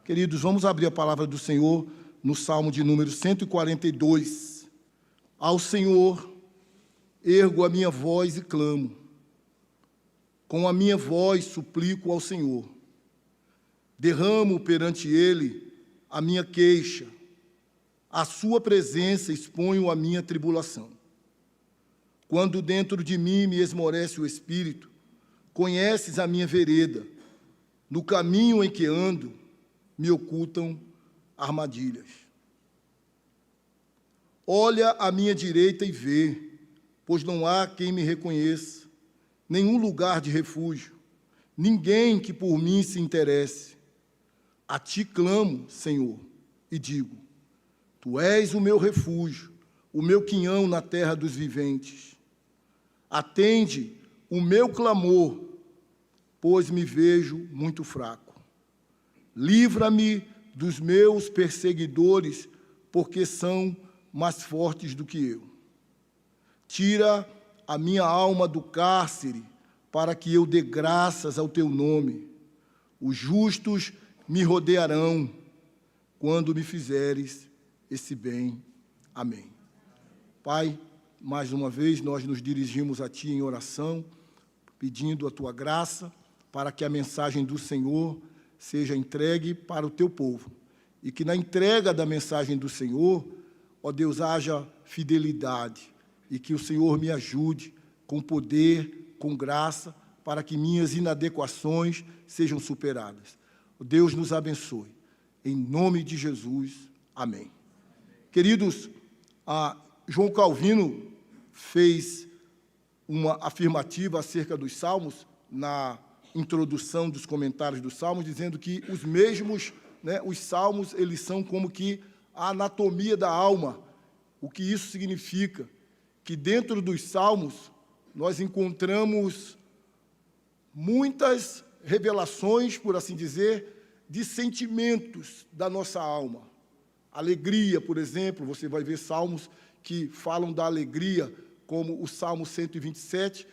Queridos, vamos abrir a palavra do Senhor no Salmo de número 142. Ao Senhor ergo a minha voz e clamo. Com a minha voz suplico ao Senhor. Derramo perante Ele a minha queixa. À sua presença exponho a minha tribulação. Quando dentro de mim me esmorece o espírito, conheces a minha vereda. No caminho em que ando, me ocultam armadilhas. Olha à minha direita e vê, pois não há quem me reconheça, nenhum lugar de refúgio, ninguém que por mim se interesse. A ti clamo, Senhor, e digo, tu és o meu refúgio, o meu quinhão na terra dos viventes. Atende o meu clamor, pois me vejo muito fraco. Livra-me dos meus perseguidores, porque são mais fortes do que eu. Tira a minha alma do cárcere, para que eu dê graças ao teu nome. Os justos me rodearão, quando me fizeres esse bem. Amém. Pai, mais uma vez nós nos dirigimos a ti em oração, pedindo a tua graça, para que a mensagem do Senhor seja entregue para o teu povo. E que na entrega da mensagem do Senhor, ó Deus, haja fidelidade. E que o Senhor me ajude com poder, com graça, para que minhas inadequações sejam superadas. Deus nos abençoe. Em nome de Jesus. Amém. Queridos, João Calvino fez uma afirmativa acerca dos Salmos na introdução dos comentários dos Salmos, dizendo que os mesmos, os Salmos, eles são como que a anatomia da alma. O que isso significa? Que dentro dos Salmos nós encontramos muitas revelações, por assim dizer, de sentimentos da nossa alma. Alegria, por exemplo, você vai ver salmos que falam da alegria, como o Salmo 127,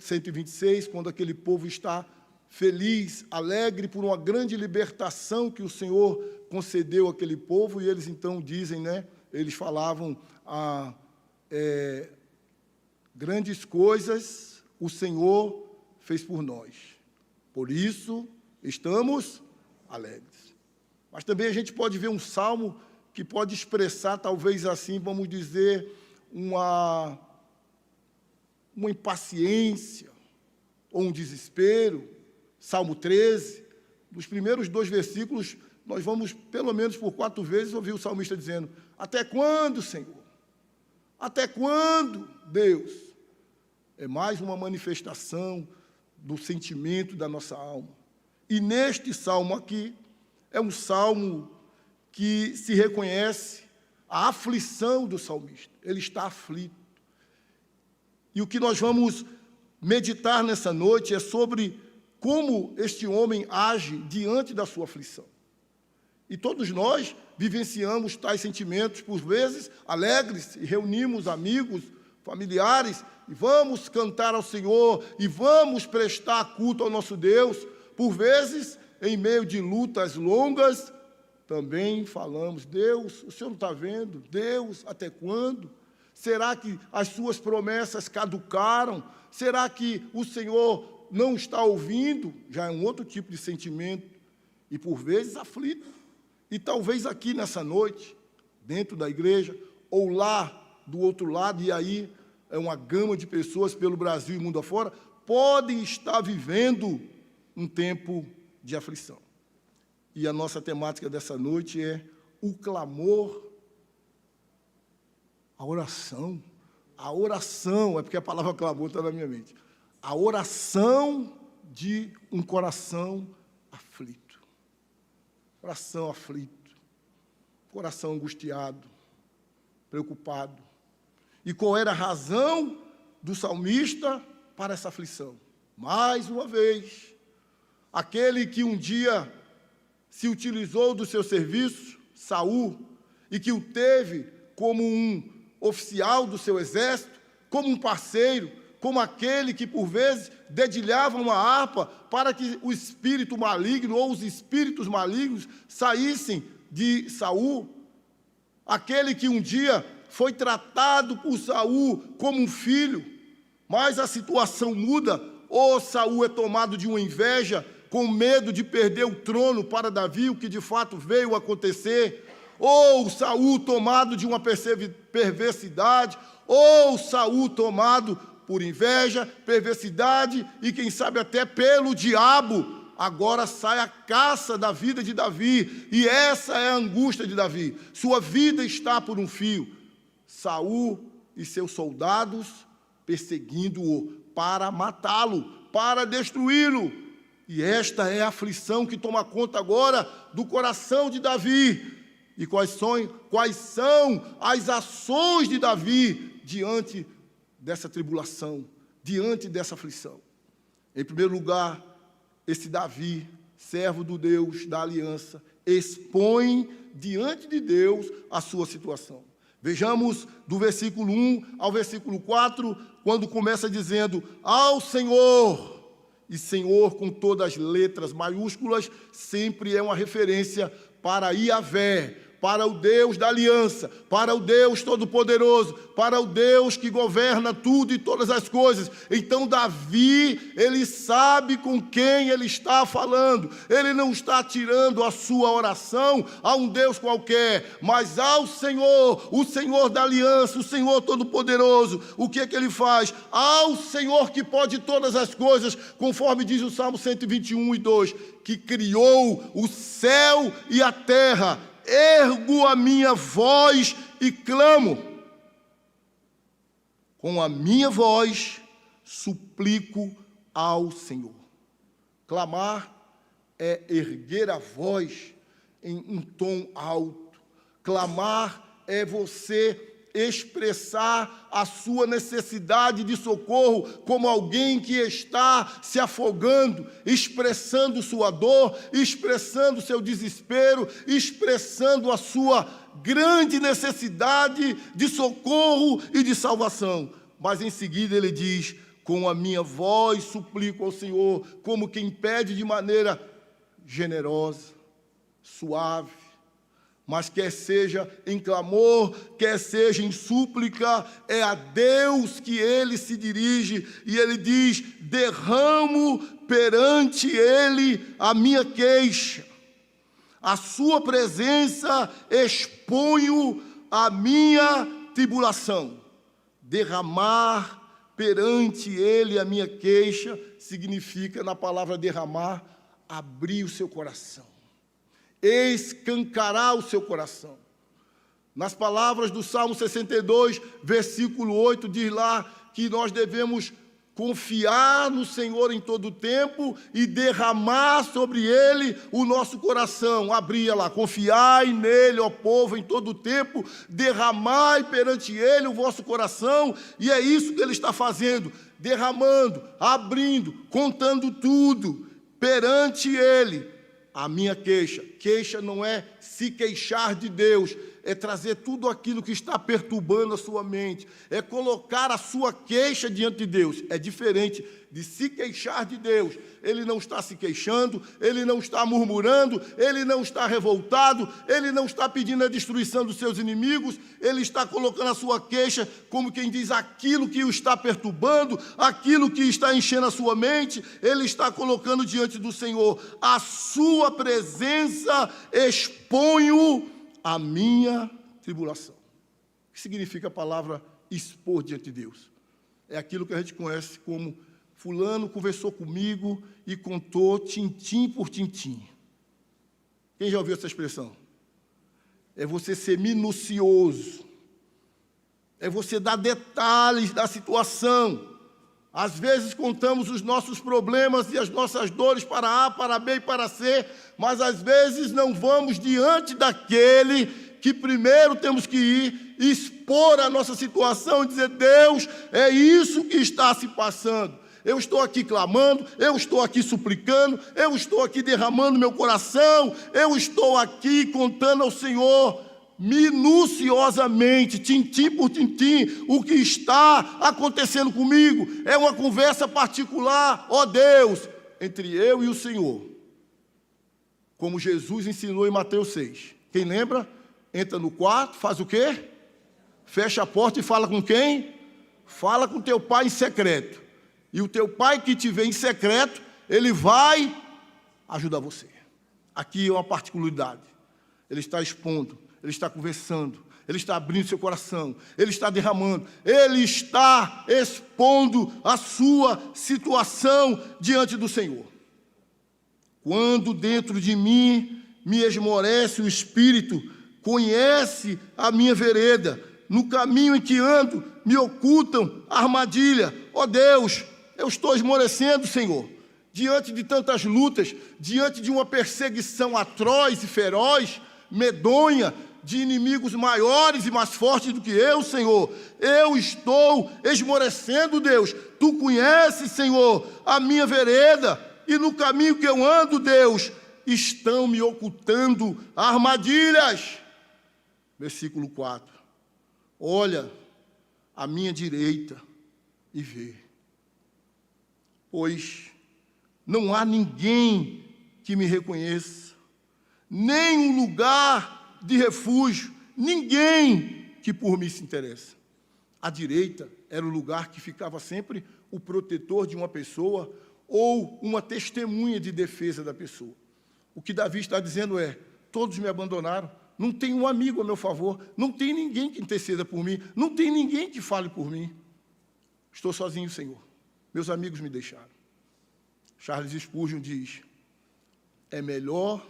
126, quando aquele povo está feliz, alegre por uma grande libertação que o Senhor concedeu àquele povo, e eles então dizem, eles falavam, grandes coisas o Senhor fez por nós, por isso estamos alegres. Mas também a gente pode ver um salmo que pode expressar, talvez assim, vamos dizer, uma impaciência ou um desespero. Salmo 13, nos primeiros 2 versículos, nós vamos, pelo menos por 4 vezes, ouvir o salmista dizendo, até quando, Senhor? Até quando, Deus? É mais uma manifestação do sentimento da nossa alma. E neste salmo aqui, é um salmo que se reconhece a aflição do salmista. Ele está aflito. E o que nós vamos meditar nessa noite é sobre como este homem age diante da sua aflição. E todos nós vivenciamos tais sentimentos, por vezes alegres, e reunimos amigos, familiares, e vamos cantar ao Senhor, e vamos prestar culto ao nosso Deus. Por vezes, em meio de lutas longas, também falamos, Deus, o Senhor não está vendo? Deus, até quando? Será que as suas promessas caducaram? Será que o Senhor não está ouvindo? Já é um outro tipo de sentimento, e por vezes aflito. E talvez aqui nessa noite, dentro da igreja, ou lá do outro lado, e aí é uma gama de pessoas pelo Brasil e mundo afora, podem estar vivendo um tempo de aflição. E a nossa temática dessa noite é o clamor, a oração. A oração, é porque a palavra clamor está na minha mente. A oração de um coração aflito. Coração aflito, coração angustiado, preocupado. E qual era a razão do salmista para essa aflição? Mais uma vez, aquele que um dia se utilizou do seu serviço, Saul, e que o teve como um oficial do seu exército, como um parceiro, como aquele que, por vezes, dedilhava uma harpa para que o espírito maligno ou os espíritos malignos saíssem de Saul. Aquele que um dia foi tratado por Saul como um filho, mas a situação muda, ou Saul é tomado de uma inveja, com medo de perder o trono para Davi, o que de fato veio a acontecer, ou Saul tomado de uma perversidade, ou Saul tomado por inveja, perversidade e quem sabe até pelo diabo. Agora sai a caça da vida de Davi, e essa é a angústia de Davi. Sua vida está por um fio. Saul e seus soldados perseguindo-o para matá-lo, para destruí-lo. E esta é a aflição que toma conta agora do coração de Davi. E quais são as ações de Davi diante dessa tribulação, diante dessa aflição? Em primeiro lugar, esse Davi, servo do Deus da aliança, expõe diante de Deus a sua situação. Vejamos do versículo 1 ao versículo 4, quando começa dizendo: ao Senhor. E Senhor, com todas as letras maiúsculas, sempre é uma referência para Yahvé, para o Deus da aliança, para o Deus todo-poderoso, para o Deus que governa tudo e todas as coisas. Então Davi, ele sabe com quem ele está falando. Ele não está tirando a sua oração a um Deus qualquer, mas ao Senhor, o Senhor da aliança, o Senhor todo-poderoso. O que é que ele faz? Ao Senhor que pode todas as coisas, conforme diz o Salmo 121:2, que criou o céu e a terra. Ergo a minha voz e clamo. Com a minha voz suplico ao Senhor. Clamar é erguer a voz em um tom alto. Clamar é você expressar a sua necessidade de socorro como alguém que está se afogando, expressando sua dor, expressando seu desespero, expressando a sua grande necessidade de socorro e de salvação. Mas em seguida ele diz: com a minha voz suplico ao Senhor, como quem pede de maneira generosa, suave. Mas quer seja em clamor, quer seja em súplica, é a Deus que ele se dirige, e ele diz: derramo perante ele a minha queixa, a sua presença exponho a minha tribulação. Derramar perante ele a minha queixa significa, na palavra derramar, abrir o seu coração, escancarar o seu coração. Nas palavras do Salmo 62, versículo 8, diz lá que nós devemos confiar no Senhor em todo o tempo e derramar sobre Ele o nosso coração. Abria lá: confiai nele, ó povo, em todo o tempo, derramai perante Ele o vosso coração. E é isso que Ele está fazendo, derramando, abrindo, contando tudo perante Ele. A minha queixa. Queixa não é se queixar de Deus, é trazer tudo aquilo que está perturbando a sua mente, é colocar a sua queixa diante de Deus. É diferente de se queixar de Deus. Ele não está se queixando, ele não está murmurando, ele não está revoltado, ele não está pedindo a destruição dos seus inimigos, ele está colocando a sua queixa como quem diz aquilo que o está perturbando, aquilo que está enchendo a sua mente, ele está colocando diante do Senhor. A sua presença exponho a minha tribulação. O que significa a palavra expor diante de Deus? É aquilo que a gente conhece como: fulano conversou comigo e contou tintim por tintim. Quem já ouviu essa expressão? É você ser minucioso, é você dar detalhes da situação. Às vezes contamos os nossos problemas e as nossas dores para A, para B e para C, mas às vezes não vamos diante daquele que primeiro temos que ir, expor a nossa situação e dizer: Deus, é isso que está se passando. Eu estou aqui clamando, eu estou aqui suplicando, eu estou aqui derramando meu coração, eu estou aqui contando ao Senhor minuciosamente, tintim por tintim, o que está acontecendo comigo. É uma conversa particular, ó Deus, entre eu e o Senhor. Como Jesus ensinou em Mateus 6. Quem lembra? Entra no quarto, faz o quê? Fecha a porta e fala com quem? Fala com teu pai em secreto. E o teu pai que te vê em secreto, ele vai ajudar você. Aqui é uma particularidade. Ele está expondo, ele está conversando, ele está abrindo seu coração, ele está derramando, ele está expondo a sua situação diante do Senhor. Quando dentro de mim me esmorece o Espírito, conhece a minha vereda, no caminho em que ando, me ocultam armadilha. Ó Deus, eu estou esmorecendo, Senhor, diante de tantas lutas, diante de uma perseguição atroz e feroz, medonha, de inimigos maiores e mais fortes do que eu, Senhor. Eu estou esmorecendo, Deus. Tu conheces, Senhor, a minha vereda, e no caminho que eu ando, Deus, estão me ocultando armadilhas. Versículo 4. Olha à minha direita e vê, pois não há ninguém que me reconheça, nem um lugar de refúgio, ninguém que por mim se interessa. À direita era o lugar que ficava sempre o protetor de uma pessoa ou uma testemunha de defesa da pessoa. O que Davi está dizendo é: todos me abandonaram, não tem um amigo a meu favor, não tem ninguém que interceda por mim, não tem ninguém que fale por mim. Estou sozinho, Senhor. Meus amigos me deixaram. Charles Spurgeon diz: é melhor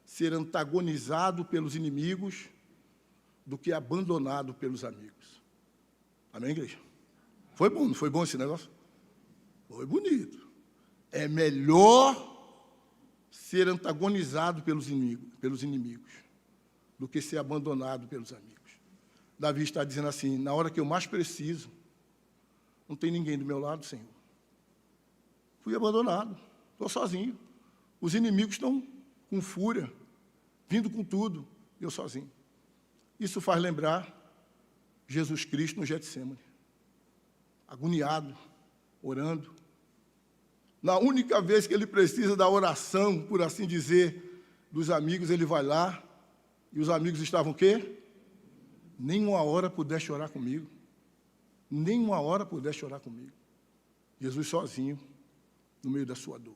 ser antagonizado pelos inimigos do que abandonado pelos amigos. Amém, igreja? Foi bom, não foi bom esse negócio? Foi bonito. É melhor ser antagonizado pelos inimigos do que ser abandonado pelos amigos. Davi está dizendo assim: na hora que eu mais preciso, não tem ninguém do meu lado, Senhor. Fui abandonado, estou sozinho. Os inimigos estão com fúria, vindo com tudo, e eu sozinho. Isso faz lembrar Jesus Cristo no Getsêmani, agoniado, orando. Na única vez que ele precisa da oração, por assim dizer, dos amigos, ele vai lá, e os amigos estavam o quê? Nem uma hora pudesse orar comigo. Nem uma hora pudesse orar comigo. Jesus sozinho, no meio da sua dor.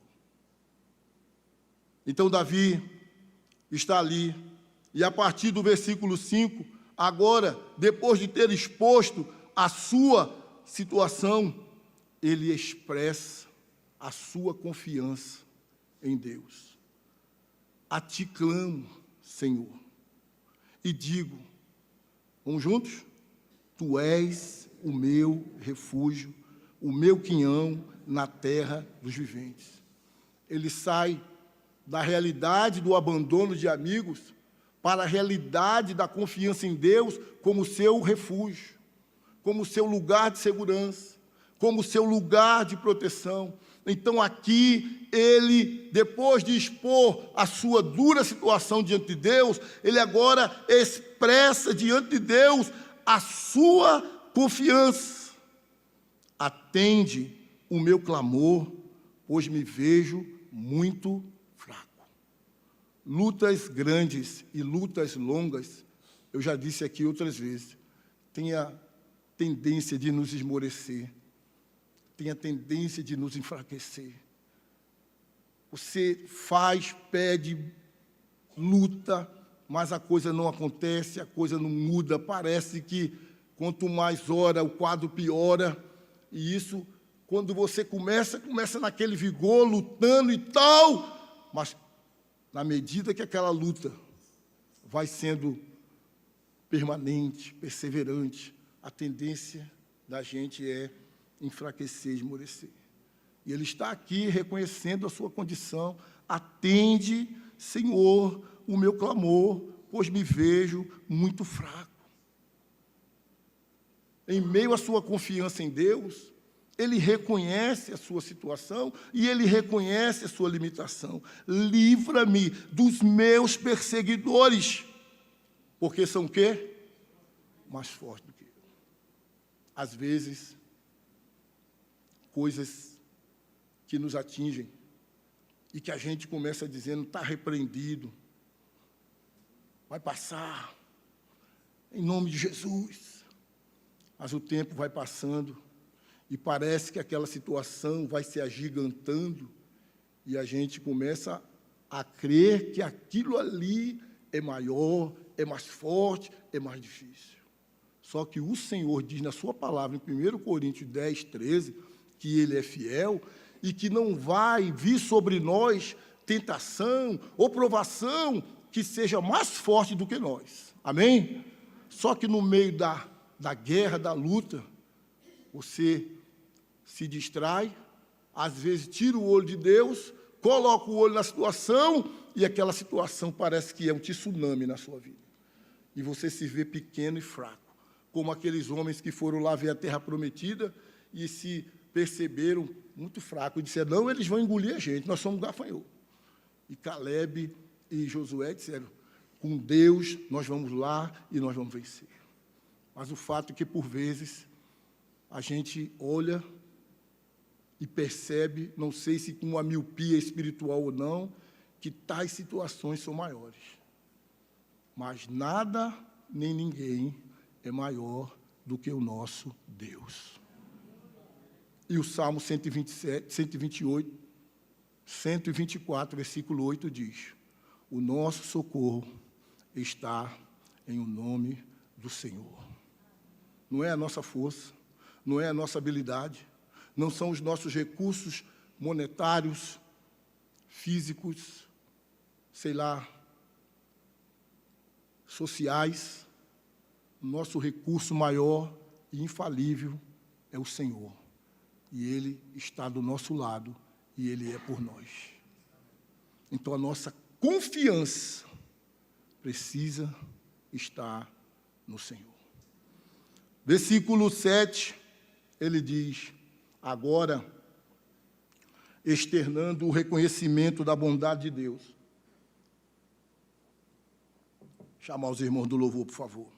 Então Davi está ali, e a partir do versículo 5, agora, depois de ter exposto a sua situação, ele expressa a sua confiança em Deus. A ti clamo, Senhor, e digo, vamos juntos? Tu és o meu refúgio, o meu quinhão na terra dos viventes. Ele sai da realidade do abandono de amigos para a realidade da confiança em Deus como seu refúgio, como seu lugar de segurança, como seu lugar de proteção. Então aqui ele, depois de expor a sua dura situação diante de Deus, ele agora expressa diante de Deus a sua confiança. Atende o meu clamor, pois me vejo muito fraco. Lutas grandes e lutas longas, eu já disse aqui outras vezes, tem a tendência de nos esmorecer, tem a tendência de nos enfraquecer. Você faz, pede, luta, mas a coisa não acontece, a coisa não muda, parece que quanto mais ora, o quadro piora, e isso, quando você começa naquele vigor, lutando e tal, mas na medida que aquela luta vai sendo permanente, perseverante, a tendência da gente é enfraquecer, esmorecer. E ele está aqui reconhecendo a sua condição. Atende, Senhor, o meu clamor, pois me vejo muito fraco. Em meio à sua confiança em Deus, ele reconhece a sua situação e ele reconhece a sua limitação. Livra-me dos meus perseguidores, Porque são o quê? Mais fortes do que eu. Às vezes, coisas que nos atingem e que a gente começa dizendo, está repreendido, vai passar, em nome de Jesus. Mas o tempo vai passando e parece que aquela situação vai se agigantando e a gente começa a crer que aquilo ali é maior, é mais forte, é mais difícil. Só que o Senhor diz na sua palavra, em 1 Coríntios 10, 13, que Ele é fiel e que não vai vir sobre nós tentação ou provação que seja mais forte do que nós. Amém? Só que no meio da guerra, da luta, você se distrai, às vezes tira o olho de Deus, coloca o olho na situação e aquela situação parece que é um tsunami na sua vida. E você se vê pequeno e fraco, como aqueles homens que foram lá ver a terra prometida e se perceberam muito fracos e disseram, não, eles vão engolir a gente, nós somos gafanhotos. E Caleb e Josué disseram, com Deus nós vamos lá e nós vamos vencer. Mas o fato é que, por vezes, a gente olha e percebe, não sei se com uma miopia espiritual ou não, que tais situações são maiores. Mas nada nem ninguém é maior do que o nosso Deus. E o Salmo 124, versículo 8 diz, o nosso socorro está em o nome do Senhor. Não é a nossa força, não é a nossa habilidade, não são os nossos recursos monetários, físicos, sei lá, sociais. O nosso recurso maior e infalível é o Senhor. E Ele está do nosso lado e Ele é por nós. Então, a nossa confiança precisa estar no Senhor. Versículo 7, ele diz, agora, externando o reconhecimento da bondade de Deus. Chamar os irmãos do louvor, por favor.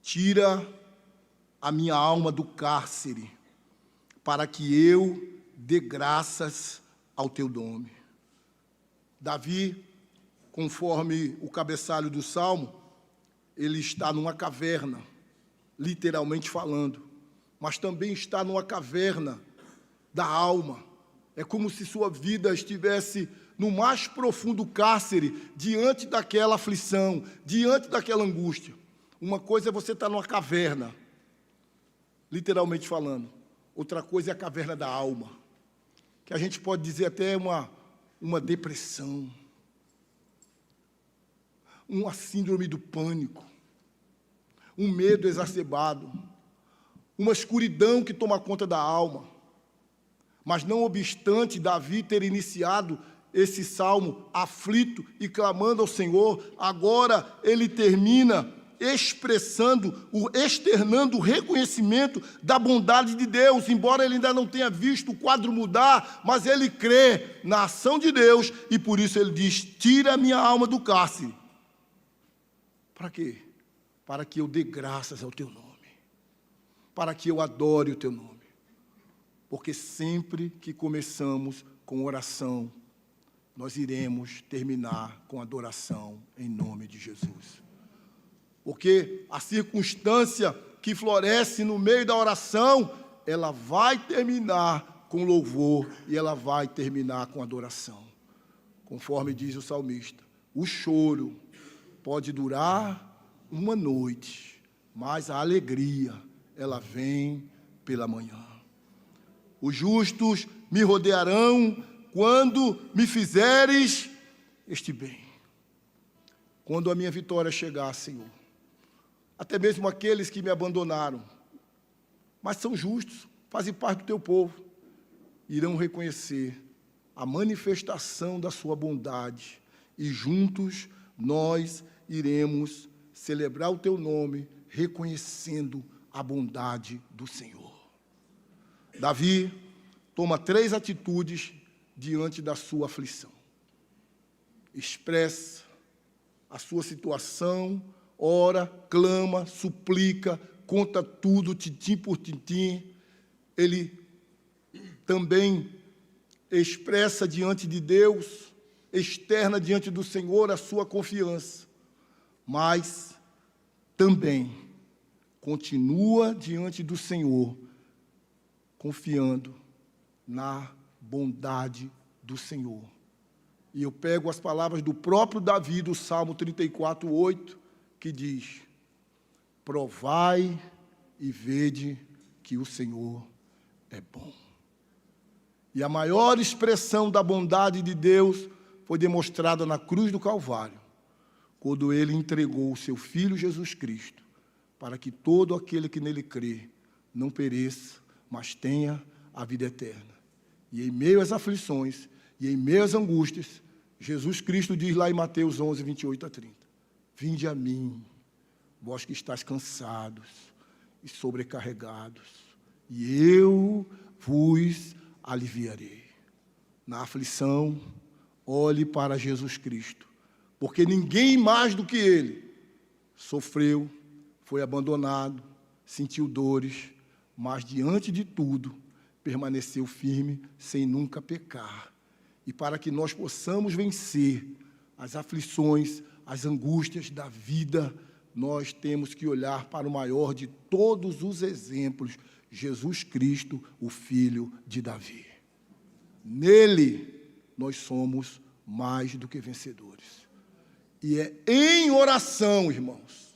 Tira a minha alma do cárcere, para que eu dê graças ao teu nome. Davi, conforme o cabeçalho do Salmo, ele está numa caverna, literalmente falando, mas também está numa caverna da alma. É como se sua vida estivesse no mais profundo cárcere, diante daquela aflição, diante daquela angústia. Uma coisa é você estar numa caverna, literalmente falando. Outra coisa é a caverna da alma, que a gente pode dizer até uma depressão, uma síndrome do pânico, um medo exacerbado, uma escuridão que toma conta da alma. Mas, não obstante Davi ter iniciado esse salmo aflito e clamando ao Senhor, agora ele termina externando o reconhecimento da bondade de Deus, embora ele ainda não tenha visto o quadro mudar, mas ele crê na ação de Deus e por isso ele diz, tira a minha alma do cárcere. Para quê? Para que eu dê graças ao teu nome, para que eu adore o teu nome, porque sempre que começamos com oração, nós iremos terminar com adoração em nome de Jesus. Porque a circunstância que floresce no meio da oração, ela vai terminar com louvor e ela vai terminar com adoração. Conforme diz o salmista, o choro pode durar uma noite, mas a alegria, ela vem pela manhã. Os justos me rodearão quando me fizeres este bem. Quando a minha vitória chegar, Senhor, até mesmo aqueles que me abandonaram, mas são justos, fazem parte do teu povo, irão reconhecer a manifestação da sua bondade e juntos nós iremos celebrar o teu nome, reconhecendo a bondade do Senhor. Davi toma 3 atitudes diante da sua aflição. Expressa a sua situação ora, clama, suplica, conta tudo, tintim por tintim. Ele também expressa diante de Deus, externa diante do Senhor a sua confiança, mas também continua diante do Senhor, confiando na bondade do Senhor. E eu pego as palavras do próprio Davi, do Salmo 34:8, que diz: provai e vede que o Senhor é bom. E a maior expressão da bondade de Deus foi demonstrada na cruz do Calvário, quando Ele entregou o seu Filho Jesus Cristo, para que todo aquele que nele crê não pereça, mas tenha a vida eterna. E em meio às aflições, e em meio às angústias, Jesus Cristo diz lá em Mateus 11, 28-30, vinde a mim, vós que estáis cansados e sobrecarregados, e eu vos aliviarei. Na aflição, olhe para Jesus Cristo, porque ninguém mais do que Ele sofreu, foi abandonado, sentiu dores, mas diante de tudo, permaneceu firme, sem nunca pecar. E para que nós possamos vencer as aflições, as angústias da vida, nós temos que olhar para o maior de todos os exemplos, Jesus Cristo, o Filho de Davi. Nele, nós somos mais do que vencedores. E é em oração, irmãos,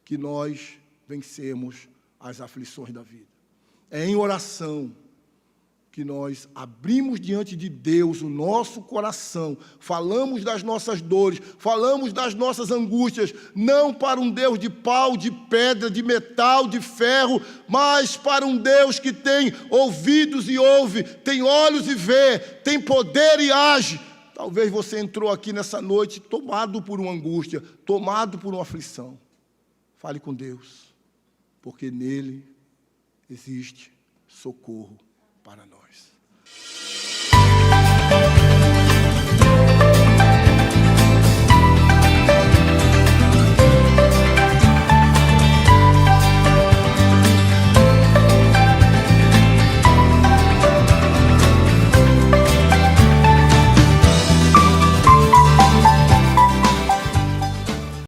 que nós vencemos as aflições da vida. É em oração que nós abrimos diante de Deus o nosso coração, falamos das nossas dores, falamos das nossas angústias, não para um Deus de pau, de pedra, de metal, de ferro, mas para um Deus que tem ouvidos e ouve, tem olhos e vê, tem poder e age. Talvez você entrou aqui nessa noite tomado por uma angústia, tomado por uma aflição. Fale com Deus, porque nele existe socorro para nós.